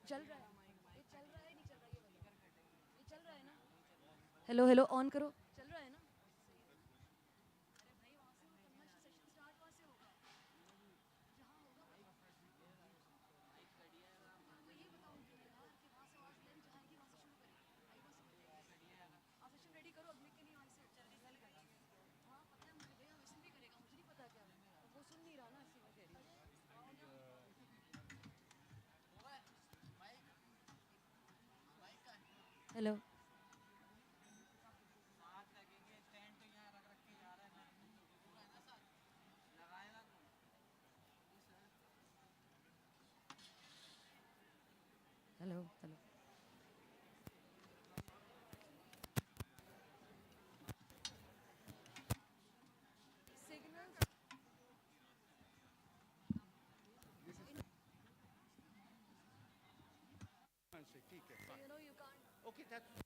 चल रहा है, ये चल रहा है नहीं चल रहा ये बताओ, ये चल रहा है ना? हेलो हेलो, ऑन करो, चल रहा है ना? अरे भाई वहाँ से वो करना, सेशन स्टार्ट वहाँ से होगा, जहाँ होगा आपको ये बताऊंगी मैं यार कि वहाँ से आवाज़ लाइन जहाँ आएगी वहाँ से शुरू करेंगे, भाई वहाँ से आप सेशन रेडी करो अगले के लिए वहाँ से जल्दी से निकल। हाँ पता है मुझे, भैया वैसे भी करेगा, मुझे नहीं पता क्या वो सुन नहीं रहा ना, इसी में कह रही हेलो। Hello hello. सिग्नल ठीक है, so you know you can't okay that's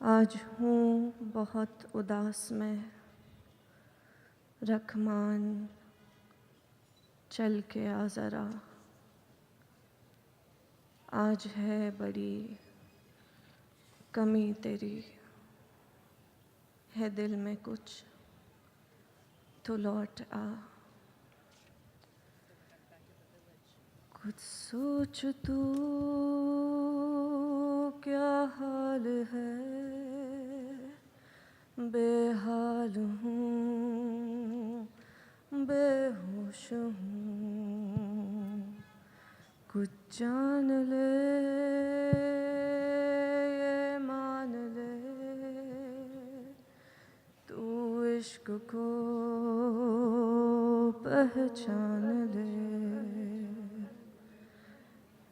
आज हूँ बहुत उदास मैं, रखमान चल के आ ज़रा। आज है बड़ी कमी तेरी, है दिल में कुछ तो लौट आ। कुछ सोच तू क्या हाल है, बेहाल हूँ बेहोश हूँ। कुछ जान ले ये मान ले, तू इश्क को पहचान ले।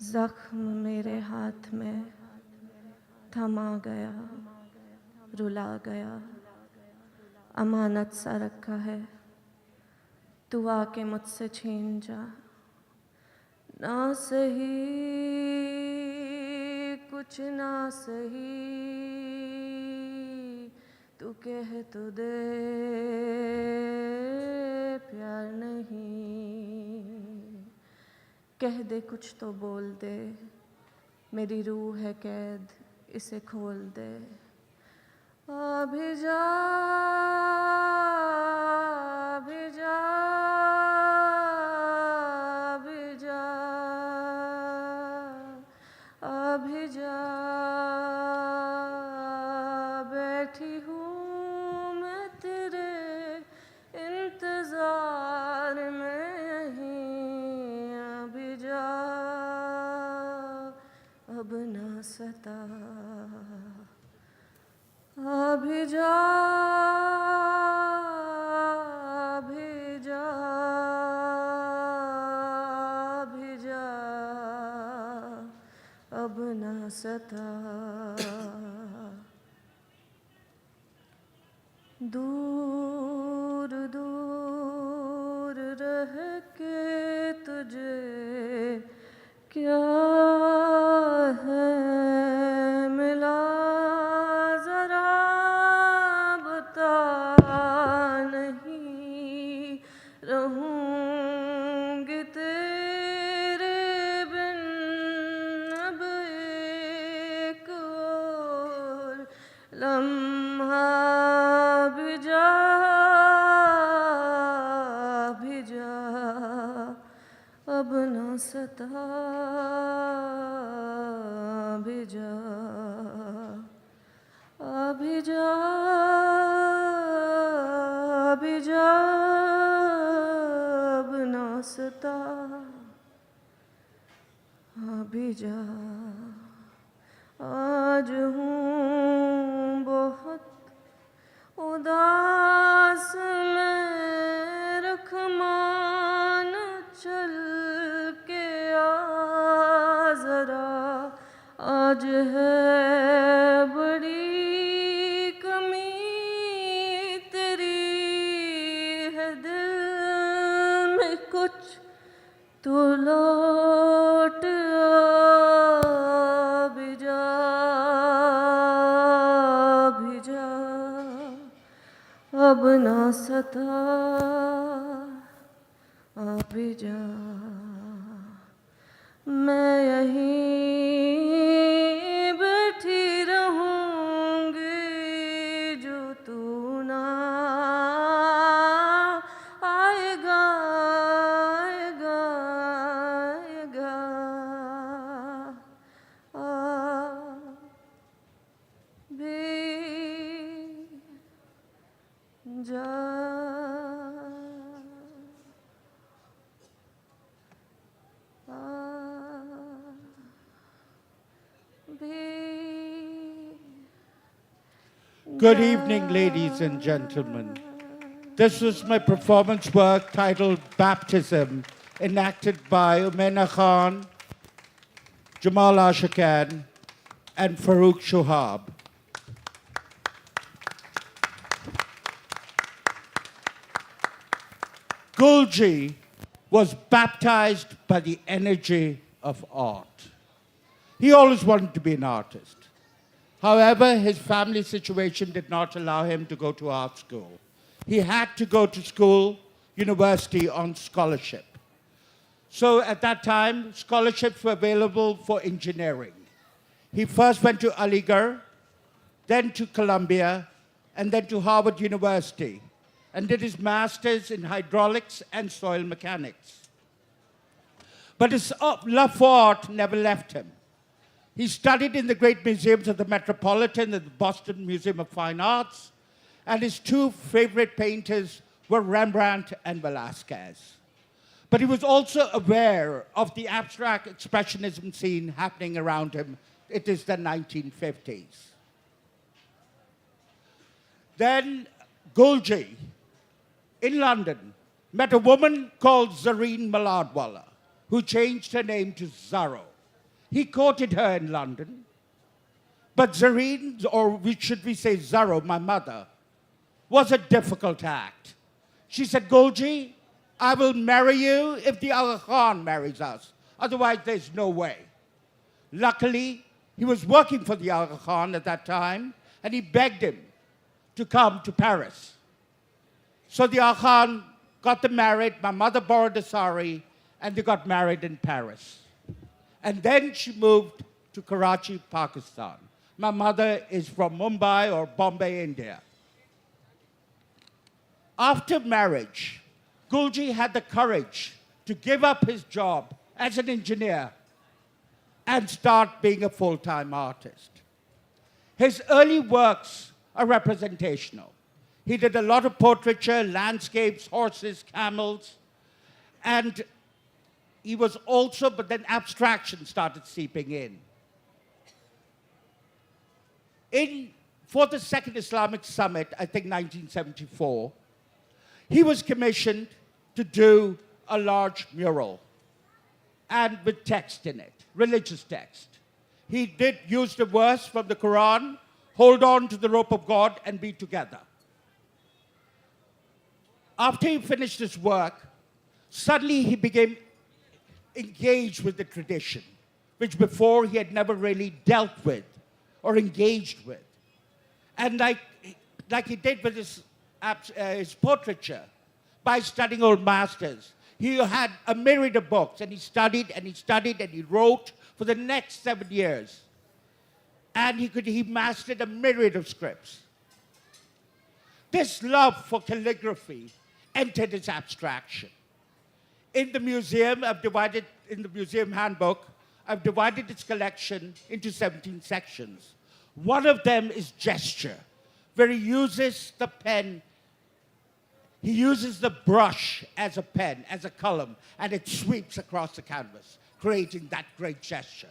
ज़ख्म मेरे हाथ में थमा गया, रुला गया, अमानत सा रखा है, तू आके मुझसे छीन जा। ना सही कुछ ना सही, तू कह तो दे प्यार नहीं। कह दे कुछ तो बोल दे, मेरी रूह है कैद इसे खोल दे। अभी जा अभी जा अभी जा अभी जा, बैठी हूँ मैं तेरे इंतज़ार में यहीं। अभी जा अब ना सता, अभी जा अभी जा अभी जा, अब ना सता। दूर दूर रह के तुझे क्या है मिला, ज़रा बता। नहीं रहूँगी तेरे बिन अब एक और लम्हा। भी जा भी जा, अब न सता। भी जा अभी जा अभी जा, अब न सता। अभी जा आज हूँ बहुत उदास मैं, रखमान चल के आ ज़रा। आज है बड़ी कमी तेरी, है दिल में कुछ तो लौट आ। भी जा भी जा, अब ना सता। अभी जा मैं यहीं बैठी रहूँगी, जो तू ना आएगा आएगा आएगा। भी जा Good evening, ladies and gentlemen. This was my performance work titled Baptism, enacted by Umaina Khan, Jamal Ashiqain, and Farrukh Shahab. Gulgee was baptized by the energy of art. He always wanted to be an artist. However, his family situation did not allow him to go to art school. He had to go to school, university on scholarship. So at that time, scholarships were available for engineering. He first went to Aligarh, then to Columbia, and then to Harvard University, and did his master's in hydraulics and soil mechanics. But his love for art never left him. He studied in the great museums of the Metropolitan and the Boston Museum of Fine Arts, and his two favorite painters were Rembrandt and Velázquez. But he was also aware of the abstract expressionism scene happening around him. It is the 1950s. Then Gulgee, in London, met a woman called Zareen Maladwala, who changed her name to Zaro. He courted her in London, but Zareen, or should we say Zaro, my mother, was a difficult act. She said, Gulgee, I will marry you if the Aga Khan marries us. Otherwise, there's no way. Luckily, he was working for the Aga Khan at that time, and he begged him to come to Paris. So the Aga Khan got them married. My mother borrowed a sari, and they got married in Paris. And then she moved to Karachi, Pakistan. My mother is from Mumbai or Bombay, India. After marriage, Gulgee had the courage to give up his job as an engineer and start being a full-time artist. His early works are representational. He did a lot of portraiture, landscapes, horses, camels, and he was also, but then abstraction started seeping in. For the Second Islamic Summit, I think 1974, he was commissioned to do a large mural and with text in it, religious text. He did use the verse from the Quran, hold on to the rope of God and be together. After he finished his work, suddenly he became engaged with the tradition, which before he had never really dealt with or engaged with. And like he did with his portraiture, by studying old masters, he had a myriad of books, and he studied and he studied and he wrote for the next 7 years. And he mastered a myriad of scripts. This love for calligraphy entered his abstraction. In the museum, in the museum handbook, I've divided its collection into 17 sections. One of them is gesture, where he uses the pen. He uses the brush as a pen, as a column, and it sweeps across the canvas, creating that great gesture.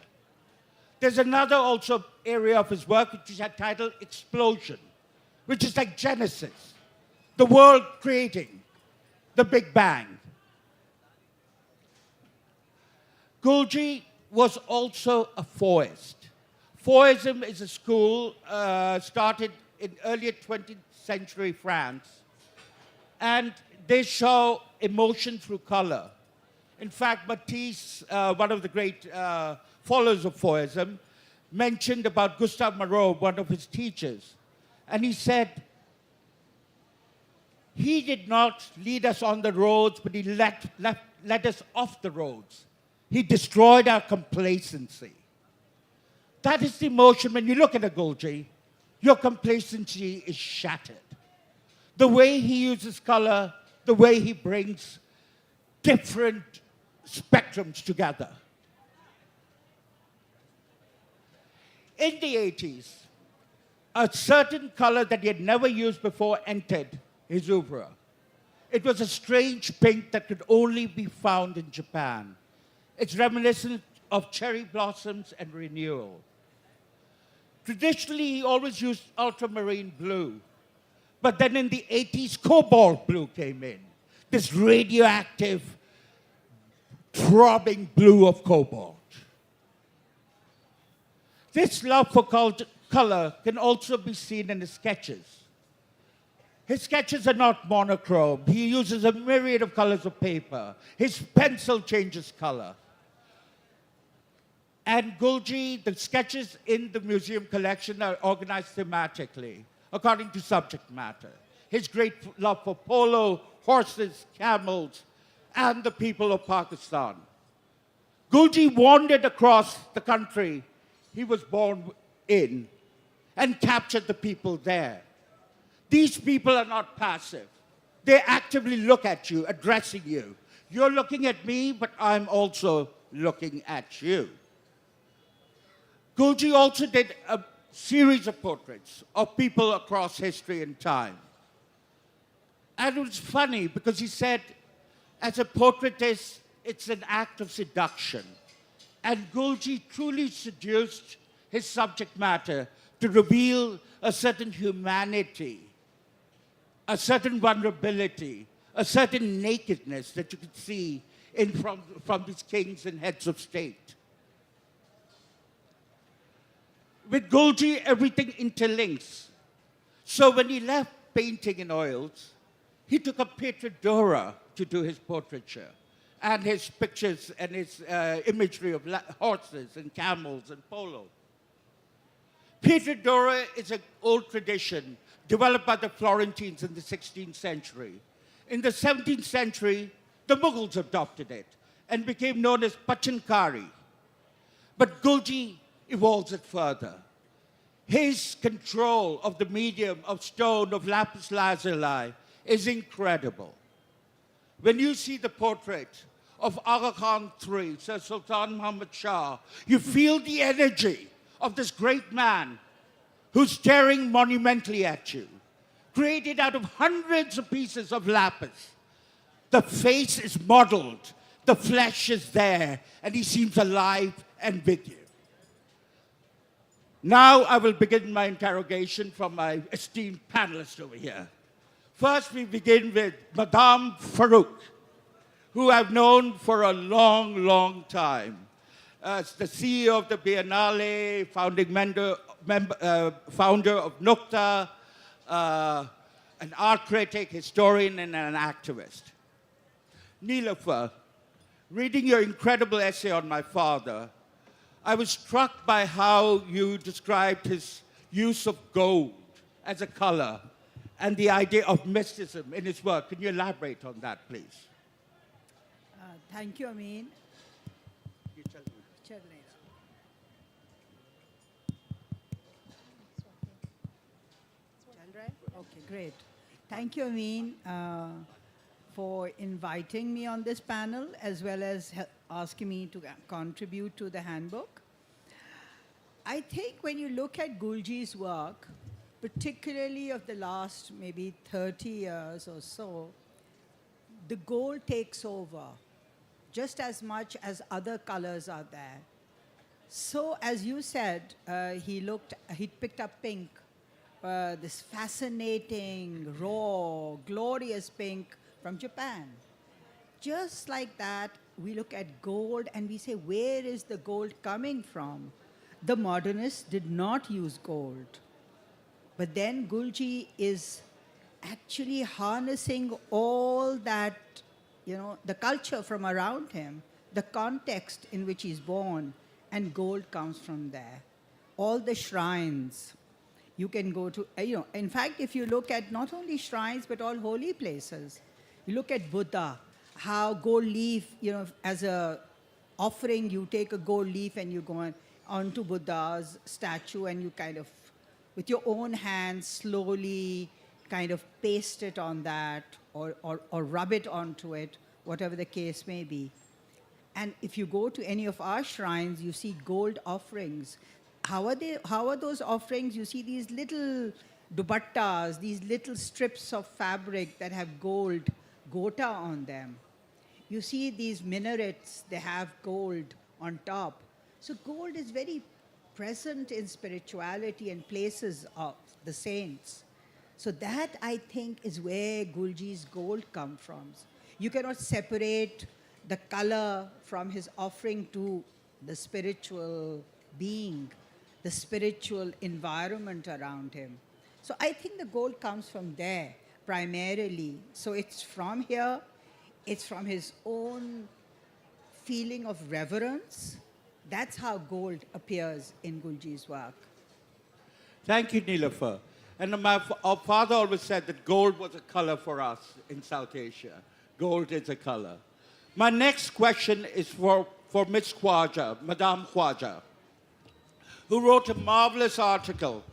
There's another also area of his work which is titled Explosion, which is like Genesis, the world creating, the Big Bang. Gulgee was also a Fahyist. Fahyism is a school started in earlier 20th century France, and they show emotion through color. In fact, Matisse, one of the great followers of Fahyism, mentioned about Gustave Moreau, one of his teachers, and he said, he did not lead us on the roads, but he led us off the roads. He destroyed our complacency. That is the emotion when you look at a Gulgee, your complacency is shattered. The way he uses color, the way he brings different spectrums together. In the 80s, a certain color that he had never used before entered his oeuvre. It was a strange pink that could only be found in Japan. It's reminiscent of cherry blossoms and renewal. Traditionally, he always used ultramarine blue. But then in the 80s, cobalt blue came in. This radioactive, throbbing blue of cobalt. This love for color can also be seen in his sketches. His sketches are not monochrome. He uses a myriad of colors of paper. His pencil changes color. And Gulgee, the sketches in the museum collection are organized thematically, according to subject matter. His great love for polo, horses, camels, and the people of Pakistan. Gulgee wandered across the country he was born in and captured the people there. These people are not passive. They actively look at you, addressing you. You're looking at me, but I'm also looking at you. Gulgee also did a series of portraits of people across history and time. And it was funny because he said, as a portraitist, it's an act of seduction. And Gulgee truly seduced his subject matter to reveal a certain humanity, a certain vulnerability, a certain nakedness that you could see from these kings and heads of state. With Gulgee, everything interlinks. So when he left painting in oils, he took up Petro Dora to do his portraiture and his pictures and his imagery of horses and camels and polo. Petro Dora is an old tradition developed by the Florentines in the 16th century. In the 17th century, the Mughals adopted it and became known as Pachankari. But Gulgee evolves it further. His control of the medium, of stone, of lapis lazuli is incredible. When you see the portrait of Aga Khan III, Sir Sultan Muhammad Shah, you feel the energy of this great man who's staring monumentally at you, created out of hundreds of pieces of lapis. The face is modeled, the flesh is there, and he seems alive and with you. Now I will begin my interrogation from my esteemed panelists over here. First, we begin with Madame Farrukh, who I've known for a long, long time. As the CEO of the Biennale, founder of Nukta, an art critic, historian, and an activist. Niilofur, reading your incredible essay on my father, I was struck by how you described his use of gold as a color and the idea of mysticism in his work. Can you elaborate on that, please? Thank you, Amin. Okay, great. Thank you, Amin, for inviting me on this panel, as well as asking me to contribute to the handbook. I think when you look at Gulgee's work, particularly of the last maybe 30 years or so, the gold takes over just as much as other colors are there. So as you said, he picked up pink, this fascinating, raw, glorious pink from Japan. Just like that, we look at gold and we say, where is the gold coming from? The modernists did not use gold. But then Gulgee is actually harnessing all that, the culture from around him, the context in which he's born, and gold comes from there. All the shrines you can go to, in fact, if you look at not only shrines, but all holy places, you look at Buddha, how gold leaf, as a offering, you take a gold leaf and you go onto Buddha's statue and you kind of, with your own hands, slowly kind of paste it on that or rub it onto it, whatever the case may be. And if you go to any of our shrines, you see gold offerings. How are those offerings? You see these little dupattas, these little strips of fabric that have gold gota on them. You see these minarets, they have gold on top. So gold is very present in spirituality and places of the saints. So that, I think, is where Gulgee's gold comes from. You cannot separate the color from his offering to the spiritual being, the spiritual environment around him. So I think the gold comes from there, primarily. So it's from here, it's from his own feeling of reverence, That's how gold appears in Gulgee's work. Thank you, Niilofur. And our father always said that gold was a color for us in South Asia. Gold is a color. My next question is for Miss Khawaja, Madame Khawaja, who wrote a marvelous article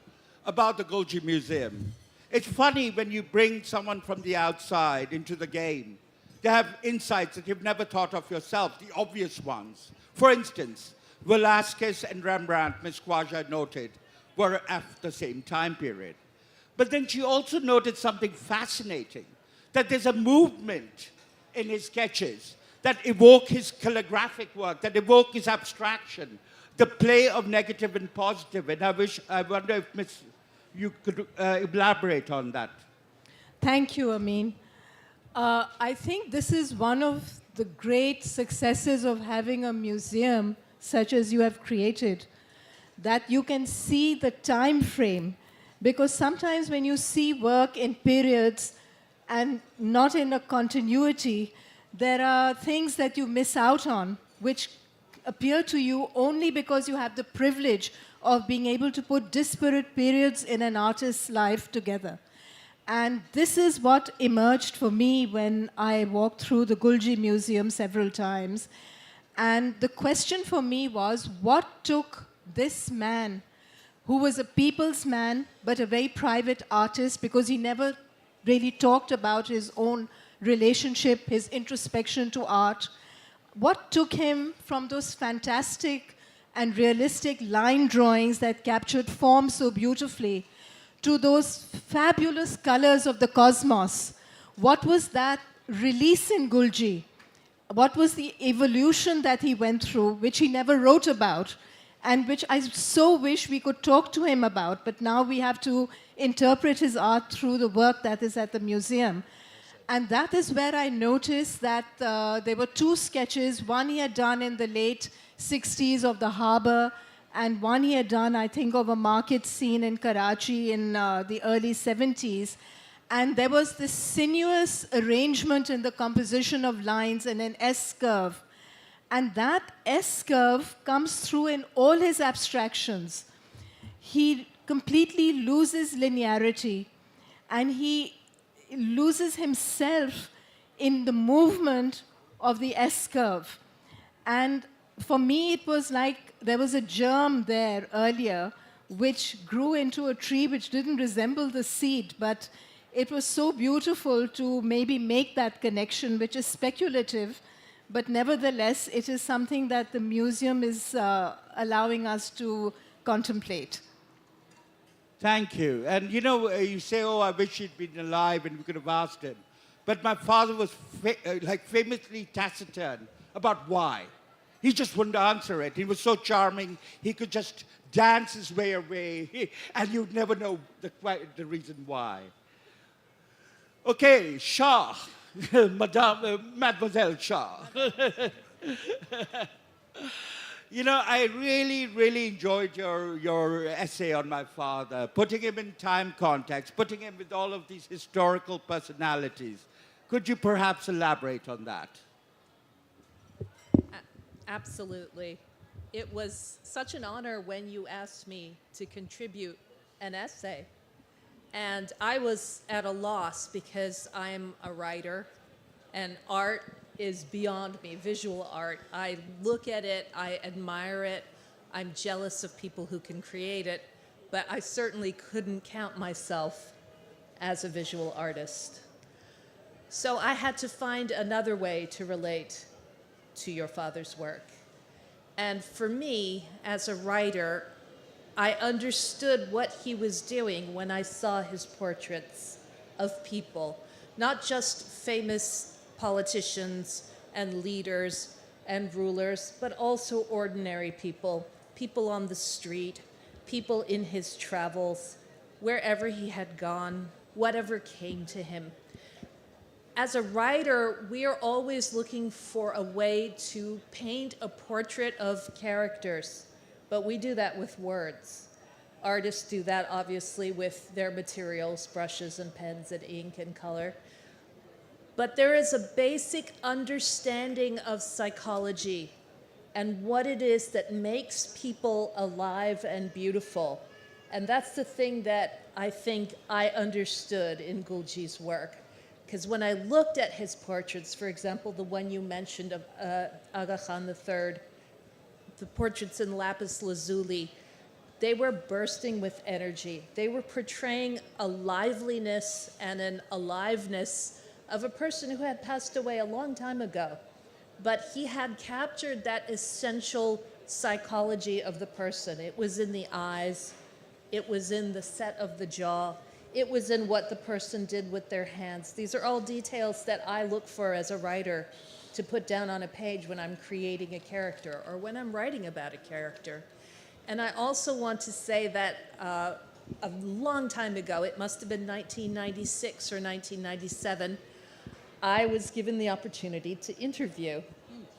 about the Gulgee Museum. It's funny when you bring someone from the outside into the game. They have insights that you've never thought of yourself, the obvious ones. For instance, Velázquez and Rembrandt, Ms. Khawaja noted, were at the same time period. But then she also noted something fascinating, that there's a movement in his sketches that evoke his calligraphic work, that evoke his abstraction, the play of negative and positive. And I wonder if Ms. you could elaborate on that. Thank you, Amin. I think this is one of the great successes of having a museum such as you have created, that you can see the time frame. Because sometimes when you see work in periods and not in a continuity, there are things that you miss out on, which appear to you only because you have the privilege of being able to put disparate periods in an artist's life together. And this is what emerged for me when I walked through the Gulgee Museum several times. And the question for me was, what took this man, who was a people's man, but a very private artist, because he never really talked about his own relationship, his introspection to art, what took him from those fantastic and realistic line drawings that captured form so beautifully to those fabulous colors of the cosmos? What was that release in Gulgee? What was the evolution that he went through, which he never wrote about, and which I so wish we could talk to him about, but now we have to interpret his art through the work that is at the museum. And that is where I noticed that there were two sketches. One he had done in the late 60s of the harbor, and one he had done, I think, of a market scene in Karachi in the early 70s. And there was this sinuous arrangement in the composition of lines in an S-curve. And that S-curve comes through in all his abstractions. He completely loses linearity, and he loses himself in the movement of the S-curve. And for me, it was like there was a germ there earlier which grew into a tree which didn't resemble the seed, but it was so beautiful to maybe make that connection, which is speculative, but nevertheless, it is something that the museum is allowing us to contemplate. Thank you. And you know, you say, oh, I wish he'd been alive and we could have asked him. But my father was famously taciturn about why. He just wouldn't answer it. He was so charming, he could just dance his way away, and you'd never know the reason why. Okay, Shah, Mademoiselle Shah. You know, I really, really enjoyed your essay on my father, putting him in time context, putting him with all of these historical personalities. Could you perhaps elaborate on that? Absolutely. It was such an honor when you asked me to contribute an essay. And I was at a loss because I'm a writer and art is beyond me, visual art. I look at it, I admire it, I'm jealous of people who can create it, but I certainly couldn't count myself as a visual artist. So I had to find another way to relate to your father's work. And for me, as a writer, I understood what he was doing when I saw his portraits of people, not just famous politicians and leaders and rulers, but also ordinary people, people on the street, people in his travels, wherever he had gone, whatever came to him. As a writer, we are always looking for a way to paint a portrait of characters, but we do that with words. Artists do that, obviously, with their materials, brushes and pens and ink and color. But there is a basic understanding of psychology and what it is that makes people alive and beautiful. And that's the thing that I think I understood in Gulgee's work. Because when I looked at his portraits, for example, the one you mentioned of Aga Khan III, the portraits in lapis lazuli, they were bursting with energy. They were portraying a liveliness and an aliveness of a person who had passed away a long time ago. But he had captured that essential psychology of the person. It was in the eyes, it was in the set of the jaw, it was in what the person did with their hands. These are all details that I look for as a writer to put down on a page when I'm creating a character or when I'm writing about a character. And I also want to say that a long time ago, it must have been 1996 or 1997, I was given the opportunity to interview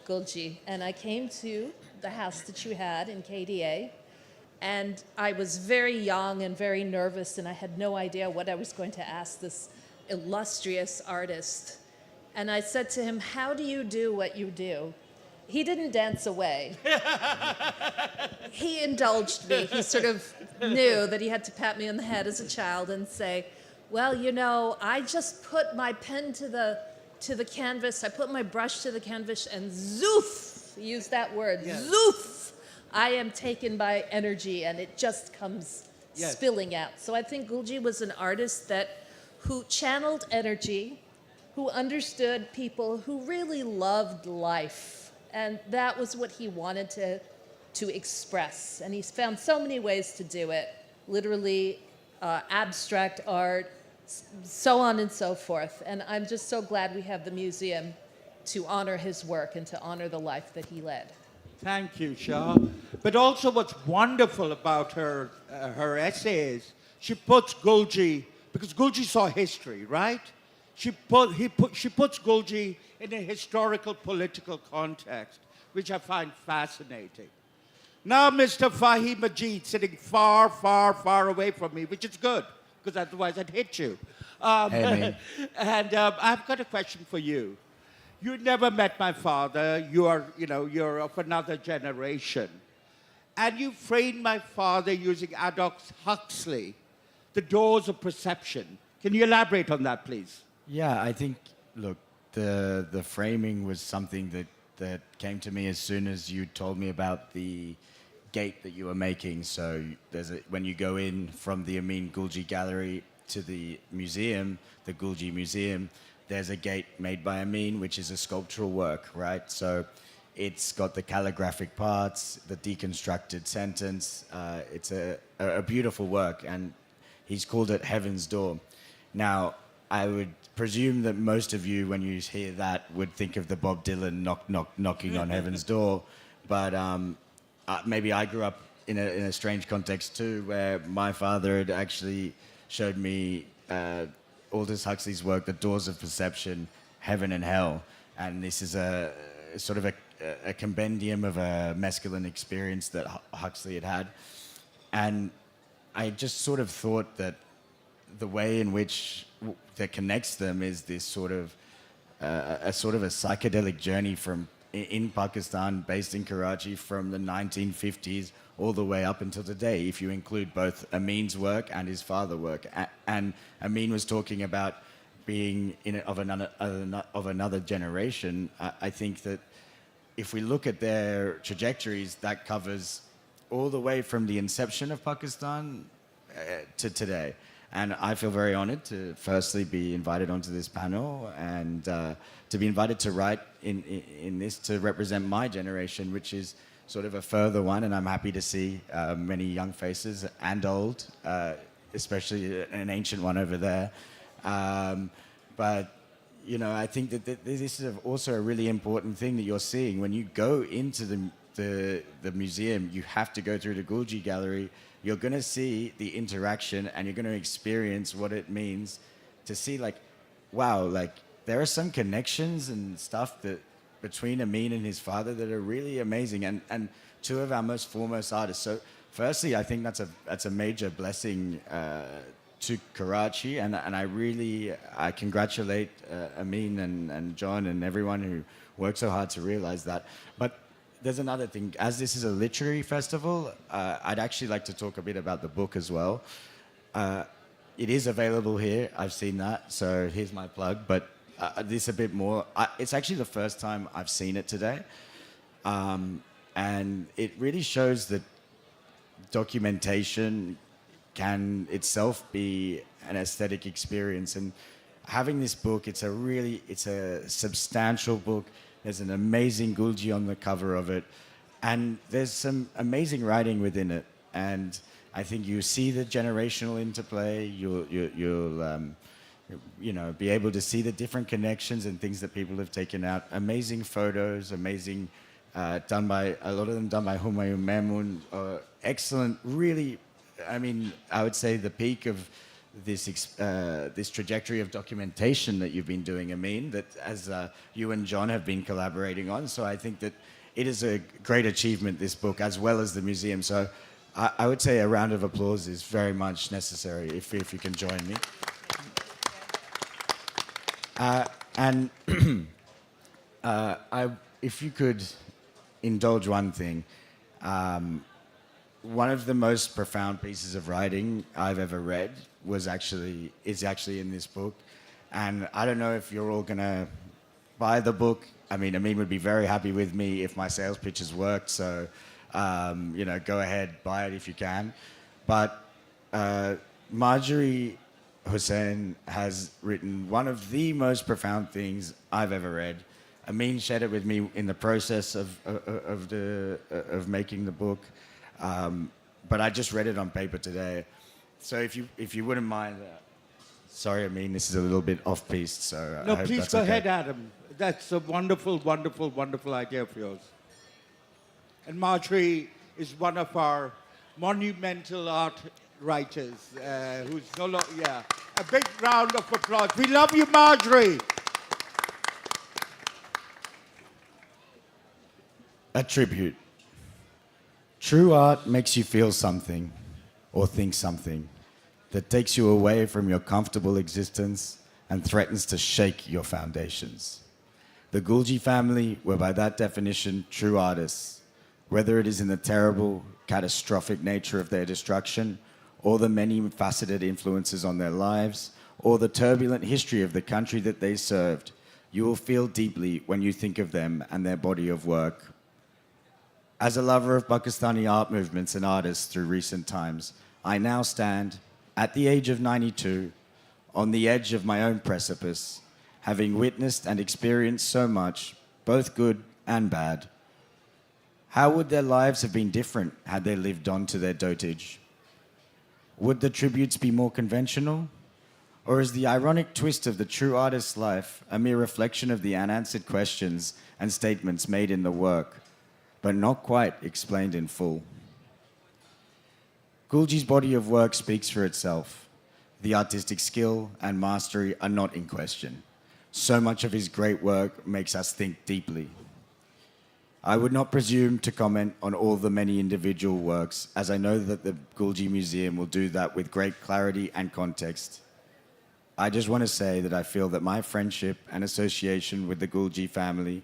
Gulgee, and I came to the house that you had in KDA, and I was very young and very nervous, and I had no idea what I was going to ask this illustrious artist. And I said to him, "How do you do what you do?" He didn't dance away. He indulged me. He sort of knew that he had to pat me on the head as a child and say, "Well, you know, I just put my pen to the canvas, I put my brush to the canvas, and zoof," he used that word, yes. Zoof, I am taken by energy, and it just comes spilling out. So I think Gulgee was an artist who channeled energy, who understood people, who really loved life. And that was what he wanted to express. And he's found so many ways to do it, literally abstract art, so on and so forth. And I'm just so glad we have the museum to honor his work and to honor the life that he led. Thank you, Shah. But also what's wonderful about her essays, she puts Gulgee, because Gulgee saw history, right? She puts Gulgee in a historical political context, which I find fascinating. Now, Mr. Fahy-Majeed, sitting far, far, far away from me, which is good, because otherwise I'd hit you. Hey, and I've got a question for you. You never met my father. You're of another generation. And you framed my father using Aldous Huxley, The Doors of Perception. Can you elaborate on that, please? yeah, I think, look, the framing was something that came to me as soon as you told me about the gate that you were making. So when you go in from the Amin Gulgee Gallery to the museum, the Gulgee Museum, there's a gate made by Amin, which is a sculptural work, right? So it's got the calligraphic parts, the deconstructed sentence. It's a beautiful work, and he's called it Heaven's Door. Now, I would presume that most of you, when you hear that, would think of the Bob Dylan knock, knock, knocking on heaven's door. But maybe I grew up in a strange context too, where my father had actually showed me Aldous Huxley's work, The Doors of Perception, Heaven and Hell. And this is a sort of a compendium of a masculine experience that Huxley had had. And I just sort of thought that the way in which that connects them is this sort of a psychedelic journey from in Pakistan, based in Karachi, from the 1950s all the way up until today, if you include both Amin's work and his father's work. And Amin was talking about being of another generation. I think that if we look at their trajectories, that covers all the way from the inception of Pakistan to today. And I feel very honored to firstly be invited onto this panel and to be invited to write in this to represent my generation, which is sort of a further one. And I'm happy to see many young faces and old, especially an ancient one over there. But, you know, I think that this is also a really important thing that you're seeing. When you go into the museum, you have to go through the Gulgee Gallery. You're going to see the interaction, and you're going to experience what it means to see, like, wow, like, there are some connections and stuff that between Amin and his father that are really amazing, and two of our most foremost artists. So firstly, I think that's a major blessing to Karachi, and I congratulate Amin and John and everyone who worked so hard to realize that. But there's another thing. As this is a literary festival, I'd actually like to talk a bit about the book as well. It is available here. I've seen that, so here's my plug. But this a bit more. It's actually the first time I've seen it today, and it really shows that documentation can itself be an aesthetic experience. And having this book, it's a substantial book. There's an amazing Gulgee on the cover of it, and there's some amazing writing within it. And I think you see the generational interplay. You'll be able to see the different connections and things that people have taken out. Amazing photos, amazing done by a lot of them done by Humayun Mamoon. Excellent, really. I mean, I would say the peak of this trajectory of documentation that you've been doing, Amin, that as you and John have been collaborating on. So I think that it is a great achievement, this book, as well as the museum. So I would say a round of applause is very much necessary if you can join me. And if you could indulge one thing, one of the most profound pieces of writing I've ever read is actually in this book. And I don't know if you're all gonna buy the book. I mean, Amin would be very happy with me if my sales pitches worked. So, go ahead, buy it if you can. But Marjorie Hussein has written one of the most profound things I've ever read. Amin shared it with me in the process of making the book, but I just read it on paper today. So if you wouldn't mind, sorry, Amin, this is a little bit off piste. So No, I hope please that's go okay. ahead, Adam. That's a wonderful, wonderful, wonderful idea of yours. And Marjorie is one of our monumental art writers, who's no longer, yeah. A big round of applause. We love you, Marjorie. A tribute. True art makes you feel something or think something that takes you away from your comfortable existence and threatens to shake your foundations. The Gulgee family were by that definition true artists, whether it is in the terrible, catastrophic nature of their destruction, or the many-faceted influences on their lives, or the turbulent history of the country that they served. You will feel deeply when you think of them and their body of work. As a lover of Pakistani art movements and artists through recent times, I now stand, at the age of 92, on the edge of my own precipice, having witnessed and experienced so much, both good and bad. How would their lives have been different had they lived on to their dotage? Would the tributes be more conventional? Or is the ironic twist of the true artist's life a mere reflection of the unanswered questions and statements made in the work, but not quite explained in full? Gulgee's body of work speaks for itself. The artistic skill and mastery are not in question. So much of his great work makes us think deeply. I would not presume to comment on all the many individual works, as I know that the Gulgee Museum will do that with great clarity and context. I just want to say that I feel that my friendship and association with the Gulgee family,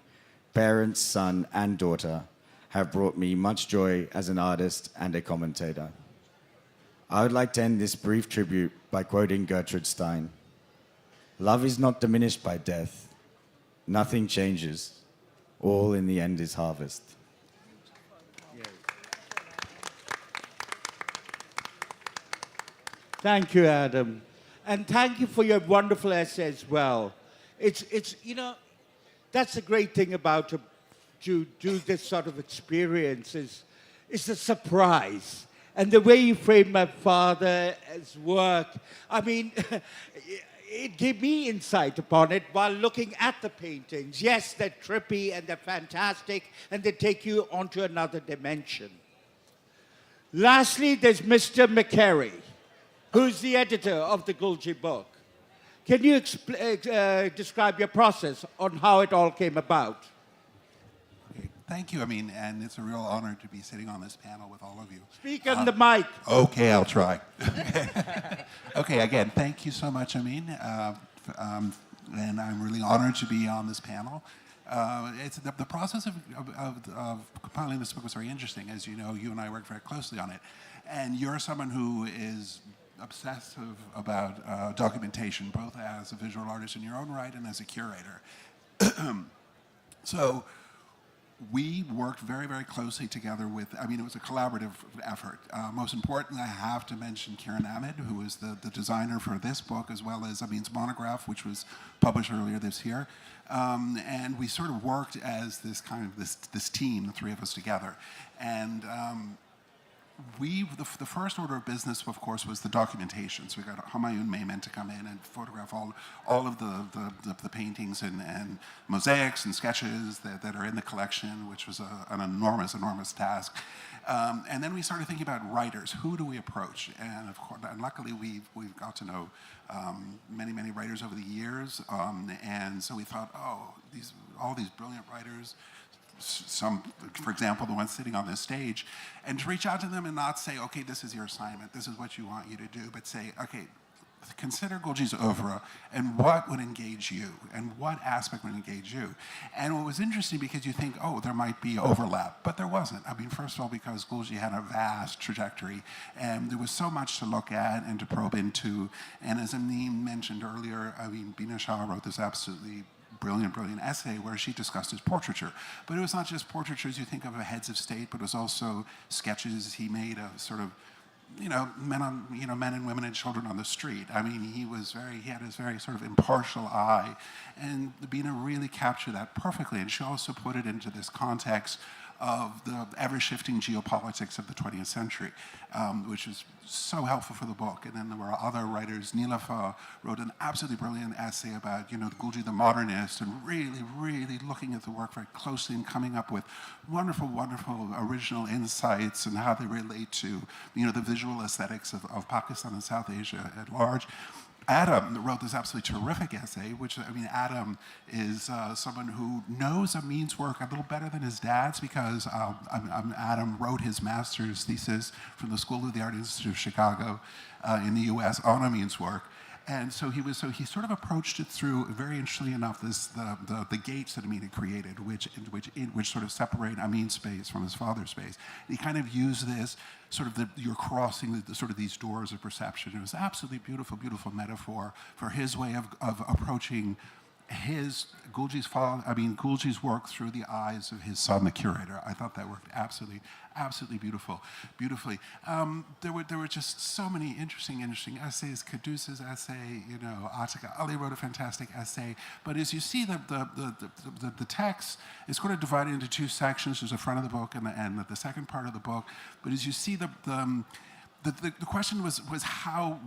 parents, son, and daughter, have brought me much joy as an artist and a commentator. I would like to end this brief tribute by quoting Gertrude Stein. Love is not diminished by death. Nothing changes. All in the end is harvest. Thank you, Adam. And thank you for your wonderful essay as well. It's that's the great thing about to do this sort of experience is the surprise. And the way you framed my father's work, I mean, it gave me insight upon it while looking at the paintings. Yes, they're trippy and they're fantastic, and they take you onto another dimension. Lastly, there's Mr. Mccarry, who's the editor of the Gulgee book. Can you describe your process on how it all came about? Okay. Thank you, Amin, and it's a real honor to be sitting on this panel with all of you. Speak on the mic. Okay, I'll try. Okay, again, thank you so much, Amin, and I'm really honored to be on this panel. It's the process of compiling this book was very interesting. As you know, you and I worked very closely on it. And you're someone who is obsessive about documentation, both as a visual artist in your own right and as a curator. So we worked very, very closely together with, I mean, it was a collaborative effort. Most importantly, I have to mention Kieran Ahmed, who is the designer for this book, as well as Amin's monograph, which was published earlier this year. And we sort of worked as this kind of, this team, the three of us together. And the first order of business, of course, was the documentation. So we got Humayun Mayman to come in and photograph all of the paintings and mosaics and sketches that are in the collection, which was an enormous, enormous task. And then we started thinking about writers. Who do we approach? And of course, and luckily we've got to know many, many writers over the years. And so we thought, oh, all these brilliant writers, some, for example, the ones sitting on this stage, and to reach out to them and not say, okay, this is your assignment, this is what you want you to do, but say, okay, consider Gulgee's oeuvre and what would engage you and what aspect would engage you. And what was interesting, because you think, oh, there might be overlap, but there wasn't. I mean, first of all, because Gulgee had a vast trajectory and there was so much to look at and to probe into. And as Amin mentioned earlier, I mean, Bina Shah wrote this absolutely brilliant, brilliant essay where she discussed his portraiture. But it was not just portraiture as you think of heads of state, but it was also sketches he made of sort of, men and women and children on the street. I mean, he had this very sort of impartial eye, and Bina really captured that perfectly. And she also put it into this context of the ever-shifting geopolitics of the 20th century, which is so helpful for the book. And then there were other writers. Niilofur wrote an absolutely brilliant essay about, Gulgee the modernist, and really, really looking at the work very closely and coming up with wonderful, wonderful original insights and how they relate to, the visual aesthetics of Pakistan and South Asia at large. Adab wrote this absolutely terrific essay, which, I mean, Adab is someone who knows Amin's work a little better than his dad's, because Adab wrote his master's thesis from the School of the Art Institute of Chicago in the US on Amin's work. And so he sort of approached it through, very interestingly enough, the gates that Amin had created, which sort of separate Amin's space from his father's space. And he kind of used this sort of you're crossing sort of these doors of perception. It was absolutely beautiful, beautiful metaphor for his way of approaching Gulgee's work through the eyes of his son, the curator. I thought that worked absolutely beautifully. There were just so many interesting essays. Caduce's essay, Atika Ali wrote a fantastic essay. But as you see, the text is sort of divided into two sections. There's the front of the book and the second part of the book. But as you see, the question was how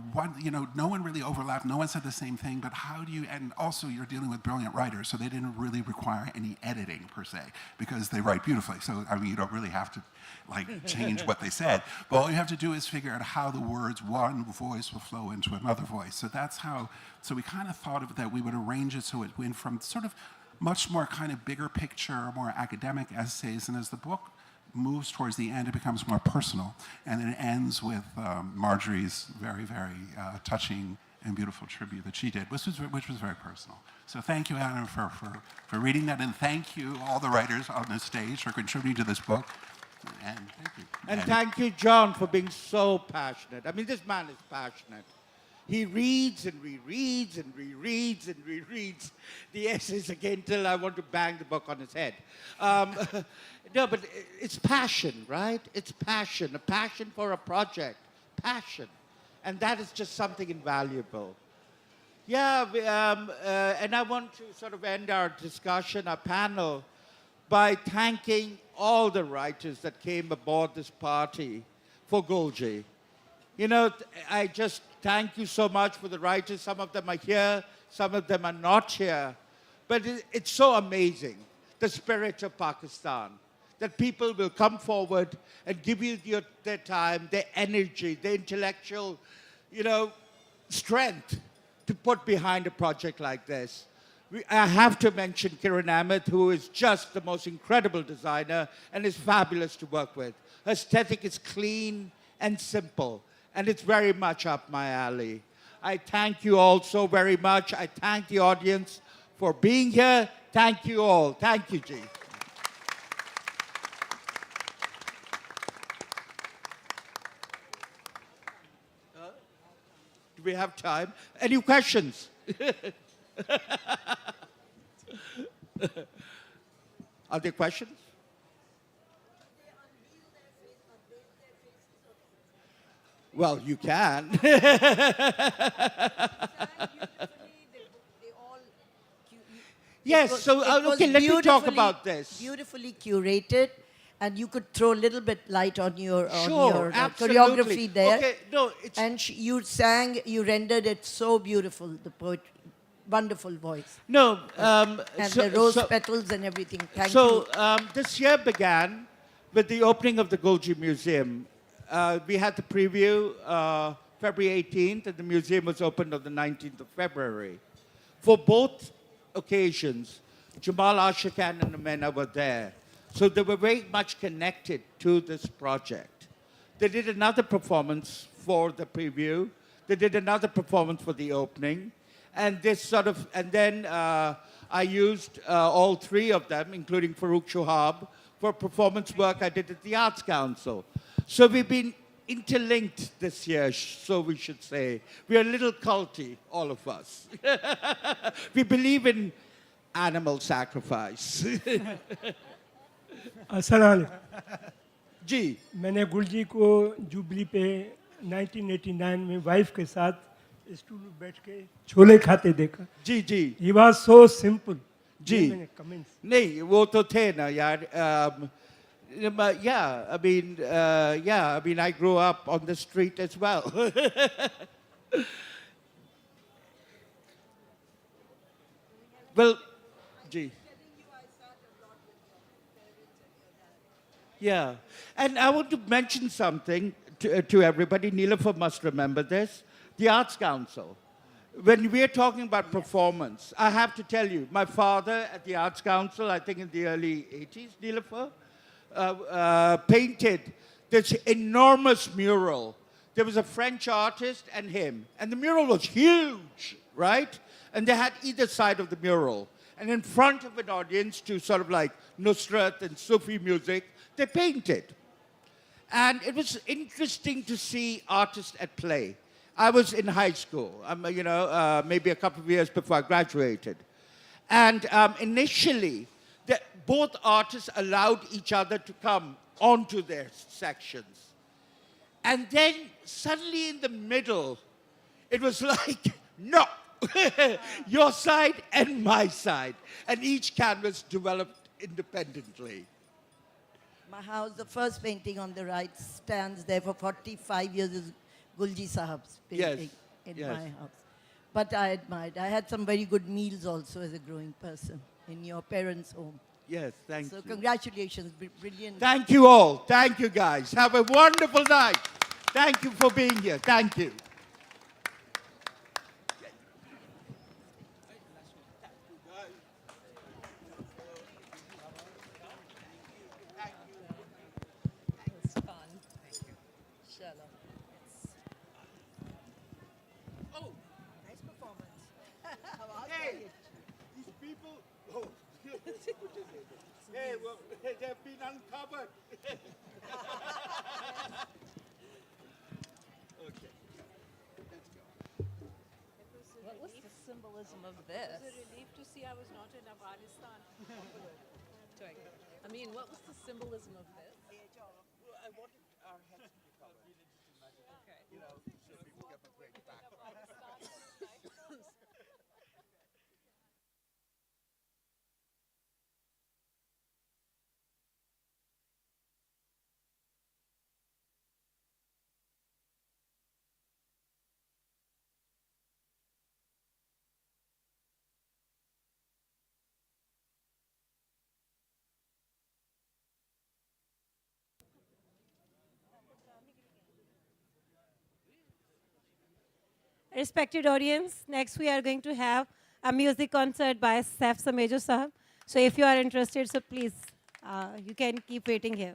no one really overlapped, no one said the same thing, but how do you, and also you're dealing with brilliant writers, so they didn't really require any editing per se, because they write beautifully. So, I mean, you don't really have to change what they said, but all you have to do is figure out how the words, one voice will flow into another voice. So that's how, so we kind of thought of that we would arrange it so it went from sort of much more kind of bigger picture, more academic essays, and as the book moves towards the end, it becomes more personal, and it ends with Marjorie's very, very touching and beautiful tribute that she did, which was very personal. So thank you, Anna, for reading that, and thank you, all the writers on this stage, for contributing to this book, and thank you. And thank you, John, for being so passionate. I mean, this man is passionate. He reads and rereads and rereads and rereads the essays again till I want to bang the book on his head. No, but it's passion, right? It's passion, a passion for a project, passion. And that is just something invaluable. Yeah, and I want to sort of end our discussion, our panel, by thanking all the writers that came aboard this party for Gulgee. I just thank you so much for the writers. Some of them are here, some of them are not here. But it's so amazing, the spirit of Pakistan, that people will come forward and give you their time, their energy, their intellectual, strength to put behind a project like this. I have to mention Kieran Ahmed, who is just the most incredible designer and is fabulous to work with. Her aesthetic is clean and simple, and it's very much up my alley. I thank you all so very much. I thank the audience for being here. Thank you all. Thank you, G. Do we have time? Any questions? Are there questions? Well, you can. Yes, so, okay, let me talk about this. Beautifully curated, and you could throw a little bit light on your, Sure, absolutely. choreography there. Okay, no, it's... And you sang, you rendered it so beautiful, the poetry. Wonderful voice. No, and the rose petals and everything. Thank you. So this year began with the opening of the Gulgee Museum. We had the preview February 18th, and the museum was opened on the 19th of February. For both occasions, Jamal, Ashiqain, and Umaina were there. So they were very much connected to this project. They did another performance for the preview. They did another performance for the opening. And this sort of, and then I used all three of them, including Farrukh, Shahab, for performance work I did at the Arts Council. So we've been interlinked this year, so we should say. We are a little culty, all of us. We believe in animal sacrifice. अस्सलाम जी मैंने गुलजी को jubilee पे 1989 में wife के साथ stool में बैठ के छोले खाते देखा जी जी ही वाज सो सिंपल जी नहीं वो तो थे ना यार yeah, I mean, I grew up on the street as well. Well, gee. Yeah, and I want to mention something to everybody. Niilofur must remember this. The Arts Council. When we are talking about performance, I have to tell you, my father at the Arts Council, I think in the early 80s, Niilofur, painted this enormous mural. There was a French artist and him. And the mural was huge, right? And they had either side of the mural. And in front of an audience to sort of like Nusrat and Sufi music, they painted. And it was interesting to see artists at play. I was in high school, maybe a couple of years before I graduated. And initially, both artists allowed each other to come onto their sections. And then suddenly in the middle, it was like, no, your side and my side. And each canvas developed independently. My house, the first painting on the right stands there for 45 years is Gulgee Sahab's painting in my house. But I admired. I had some very good meals also as a growing person in your parents' home. Yes, thank you. So congratulations, brilliant. Thank you all. Thank you, guys. Have a wonderful night. Thank you for being here. Thank you. It's fun. Inshallah. Oh, Nice performance. hey, these people. Oh, hey, well, they've been uncovered. Okay, let's go. What was the symbolism of this? It was a relief to see I was not in Afghanistan. I mean, what was the symbolism of this? Well, I wanted our heads to be covered. Okay. You know, so people get a great background. Respected audience, next we are going to have a music concert by Fahy-Majeed Sahab. So if you are interested, so please, you can keep waiting here.